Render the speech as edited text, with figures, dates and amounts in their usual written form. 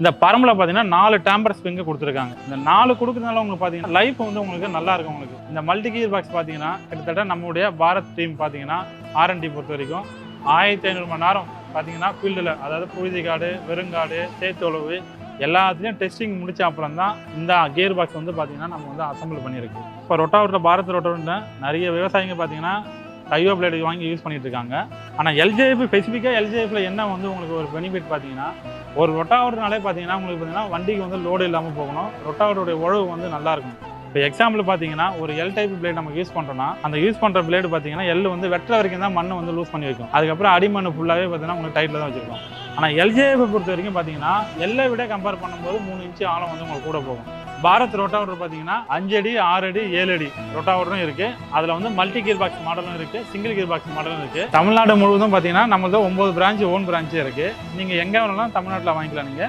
இந்த பரம்பில் பார்த்தீங்கன்னா 4 tamper spring கொடுத்துருக்காங்க. இந்த 4 கொடுக்குறதுனால உங்களுக்கு பார்த்தீங்கன்னா லைஃப் வந்து உங்களுக்கு நல்லா இருக்கும். உங்களுக்கு இந்த மல்டி கியர் பாக்ஸ் பார்த்தீங்கன்னா கிட்டத்தட்ட நம்மளுடைய பாரத் டீம் பார்த்தீங்கன்னா R&D பொறுத்த வரைக்கும் 1500 மணி நேரம் பார்த்தீங்கன்னா ஃபீல்டில், அதாவது புழுதிக்காடு, வெறுங்காடு, சேத்துளவு எல்லாத்துலேயும் டெஸ்டிங் முடிச்ச அப்புறம் தான் இந்த கியர் பாக்ஸ் வந்து பார்த்தீங்கன்னா நம்ம வந்து அசம்பிள் பண்ணியிருக்கு. இப்போ ரொட்டாவேட்டர், பாரத் ரொட்டாவேட்டர் நிறைய விவசாயிங்க பார்த்தீங்கன்னா டையோ பிளேடு வாங்கி யூஸ் பண்ணிட்டு இருக்காங்க. ஆனால் எல்ஜிஎஃப் ஸ்பெசிஃபிக்காக எல்ஜிஎஃப்ல என்ன வந்து உங்களுக்கு ஒரு பெனிஃபிட் பார்த்தீங்கன்னா, ஒரு ரொட்டாவேட்டர்னாலே பார்த்தீங்கன்னா உங்களுக்கு பார்த்தீங்கன்னா வண்டிக்கு வந்து லோடு இல்லாமல் போகணும். ரொட்டாவேட்டருடைய உழவு வந்து நல்லா இருக்கும். இப்போ எக்ஸாம்பிள் பார்த்தீங்கன்னா ஒரு எல் டைப் பிளேட் நம்ம யூஸ் பண்ணுறோம்னா அந்த யூஸ் பண்ணுற பிளேடு பார்த்தீங்கன்னா எல் வந்து வெட்டுற வரைக்கும் தான் மண்ணை வந்து லூஸ் பண்ணி வைக்கும். அதுக்கப்புறம் அடிமண் ஃபுல்லாகவே பார்த்தீங்கன்னா உங்களுக்கு டைட்டில் தான் வச்சிருக்கோம். ஆனால் எல்ஜிஎஃப் பொறுத்த வரைக்கும் பார்த்தீங்கன்னா எல்லை விட கம்பேர் பண்ணும்போது 3 இன்ச்சு ஆழம் வந்து உங்களுக்கு கூட போகும். பாரத் ரொட்டாவேட்டர் பார்த்தீங்கன்னா 5 அடி, 6 அடி, 7 அடி ரொட்டாவேட்டரும் இருக்கு. அதில் வந்து மல்டி கியர் பாக்ஸ் மாடலும் இருக்கு, சிங்கிள் கியர் பாக்ஸ் மாடலும் இருக்கு. தமிழ்நாடு முழுவதும் பார்த்தீங்கன்னா நம்மளது 9 பிரான்ச், ஓன் பிரான்ச்சே இருக்கு. நீங்கள் எங்கே வேணாலும் தமிழ்நாட்டில் வாங்கிக்கலாம். நீங்கள்